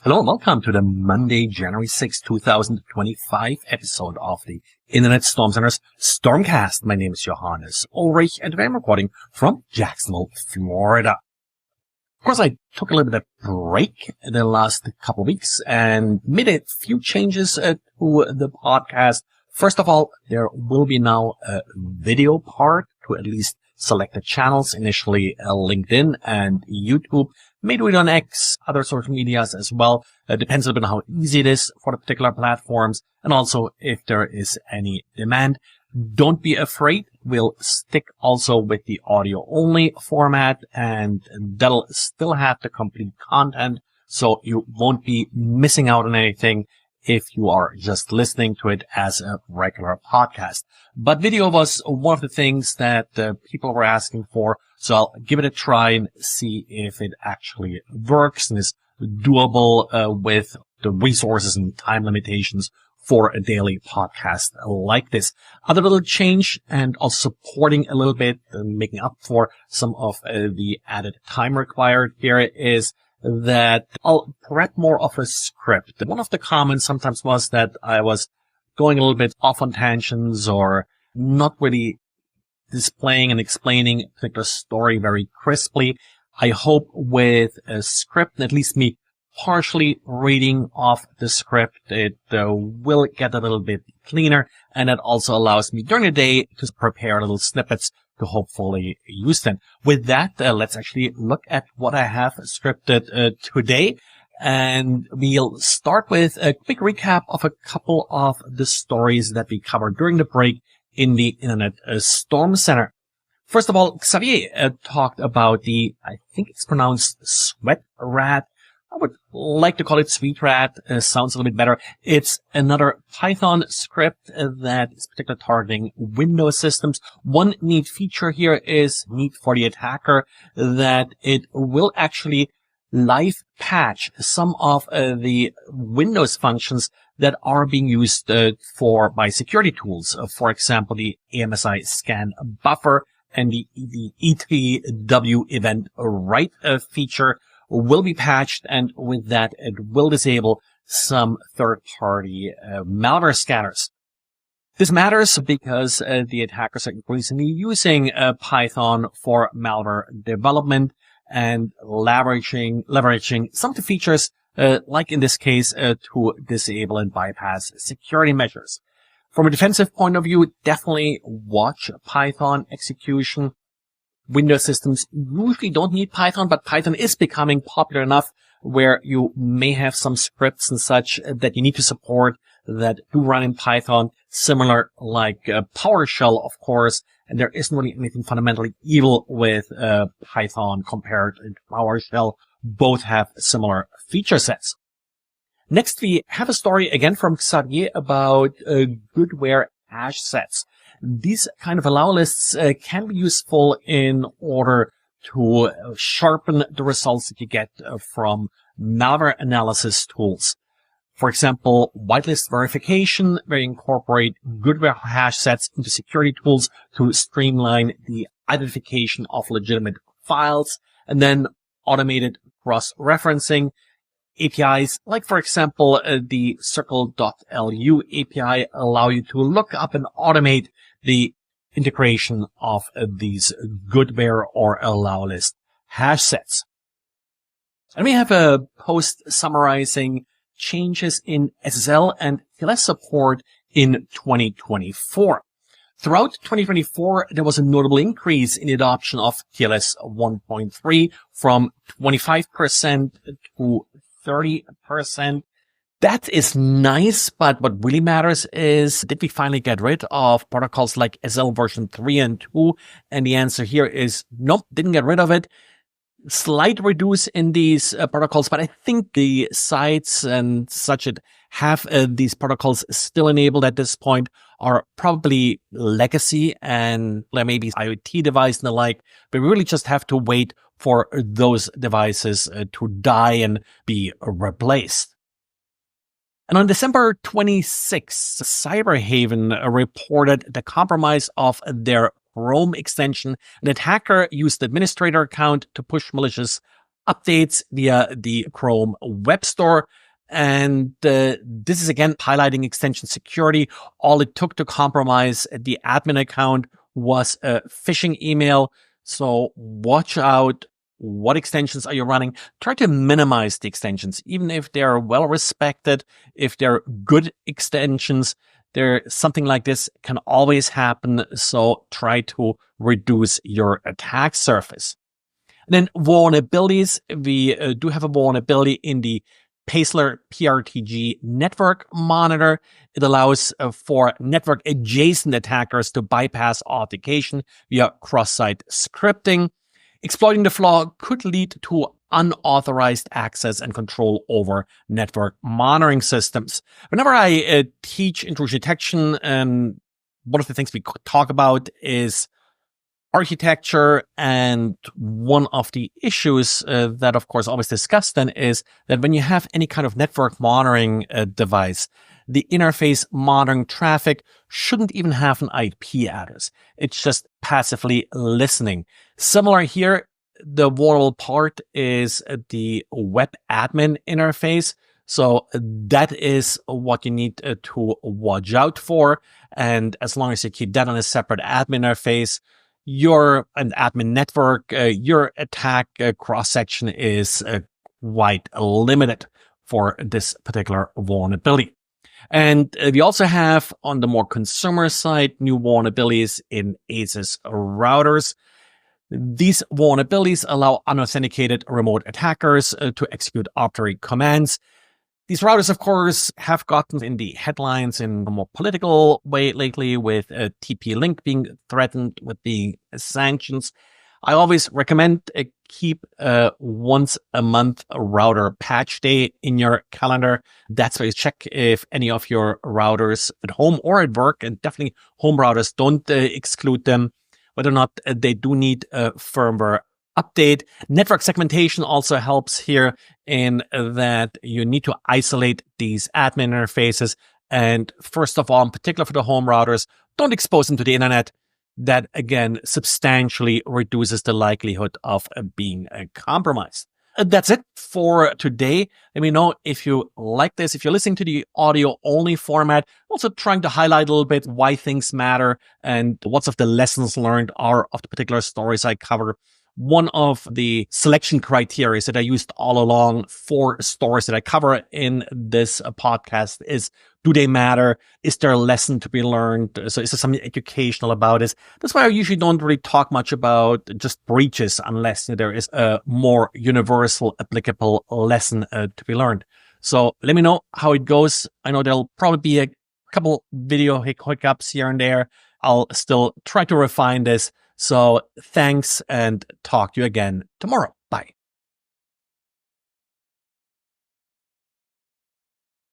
Hello and welcome to the Monday, January 6, 2025 episode of the Internet Storm Center's Stormcast. My name is Johannes Ulrich and today I'm recording from Jacksonville, Florida. Of course, I took a little bit of a break in the last couple of weeks and made a few changes to the podcast. First of all, there will be now a video part to at least selected channels, initially LinkedIn and YouTube. May do it on X, other social medias as well. Depends a little bit on how easy it is for the particular platforms and also if there is any demand. Don't be afraid. We'll stick also with the audio only format and that'll still have the complete content. So you won't be missing out on anything if you are just listening to it as a regular podcast. But video was one of the things that people were asking for. So I'll give it a try and see if it actually works and is doable with the resources and time limitations for a daily podcast like this. Other little change and also supporting a little bit, making up for some of the added time required here is that I'll prep more of a script. One of the comments sometimes was that I was going a little bit off on tangents or not really displaying and explaining a particular story very crisply. I hope with a script, at least me partially reading off the script, it will get a little bit cleaner, and it also allows me during the day to prepare little snippets to hopefully use them. With that, let's actually look at what I have scripted today. And we'll start with a quick recap of a couple of the stories that we covered during the break in the Internet Storm Center. First of all, Xavier talked about the, I think it's pronounced SweatRAT. I would like to call it SweatRAT. Sounds a little bit better. It's another Python script that is particularly targeting Windows systems. One neat feature here is neat for the attacker that it will actually live patch some of the Windows functions that are being used by security tools. For example, the AMSI scan buffer and the ETW event write feature will be patched, and with that, it will disable some third-party malware scanners. This matters because the attackers are increasingly using Python for malware development and leveraging some of the features, like in this case, to disable and bypass security measures. From a defensive point of view, definitely watch Python execution. Windows systems usually don't need Python, but Python is becoming popular enough where you may have some scripts and such that you need to support that do run in Python, similar like PowerShell, of course. And there isn't really anything fundamentally evil with Python compared to PowerShell. Both have similar feature sets. Next, we have a story again from Xavier about Goodware hash sets. These kind of allow lists can be useful in order to sharpen the results that you get from malware analysis tools. For example, whitelist verification, where you incorporate Goodware hash sets into security tools to streamline the identification of legitimate files, and then automated cross-referencing APIs, like for example, the circle.lu API allow you to look up and automate the integration of these Goodware or allow list hash sets. And we have a post summarizing changes in SSL and TLS support in 2024. Throughout 2024, there was a notable increase in the adoption of TLS 1.3 from 25% to 30%. That is nice, but what really matters is, did we finally get rid of protocols like SSL version 3 and 2? And the answer here is nope, didn't get rid of it. Slight reduce in these protocols, but I think the sites and such that have these protocols still enabled at this point are probably legacy and maybe IoT device and the like, but we really just have to wait for those devices to die and be replaced. And on December 26th, Cyberhaven reported the compromise of their Chrome extension. An attacker used the administrator account to push malicious updates via the Chrome Web Store. And this is again highlighting extension security. All it took to compromise the admin account was a phishing email. So watch out. What extensions are you running? Try to minimize the extensions, even if they're well respected, if they're good extensions. Something like this can always happen. So try to reduce your attack surface. And then vulnerabilities. We do have a vulnerability in the Paessler PRTG network monitor. It allows for network adjacent attackers to bypass authentication via cross-site scripting. Exploiting the flaw could lead to unauthorized access and control over network monitoring systems. Whenever I teach intrusion detection, one of the things we could talk about is architecture, and one of the issues that, of course, always discussed then is that when you have any kind of network monitoring device, the interface monitoring traffic shouldn't even have an IP address. It's just passively listening. Similar here, the vulnerable part is the web admin interface. So that is what you need to watch out for. And as long as you keep that on a separate admin interface, your admin network, your attack cross-section is quite limited for this particular vulnerability. And we also have, on the more consumer side, new vulnerabilities in ASUS routers. These vulnerabilities allow unauthenticated remote attackers to execute arbitrary commands. These routers, of course, have gotten in the headlines in a more political way lately, with TP-Link being threatened with the sanctions. I always recommend keep once a month router patch day in your calendar. That's where you check if any of your routers at home or at work, and definitely home routers, don't exclude them, whether or not they do need a firmware update. Network segmentation also helps here in that you need to isolate these admin interfaces. And first of all, in particular for the home routers, don't expose them to the internet. That, again, substantially reduces the likelihood of being compromised. That's it for today. Let me know if you like this. If you're listening to the audio only format, also trying to highlight a little bit why things matter and what's of the lessons learned are of the particular stories I cover. One of the selection criteria that I used all along for stories that I cover in this podcast is, do they matter? Is there a lesson to be learned? So is there something educational about this? That's why I usually don't really talk much about just breaches unless there is a more universal applicable lesson to be learned. So let me know how it goes. I know there'll probably be a couple video hiccups here and there. I'll still try to refine this. So thanks, and talk to you again tomorrow.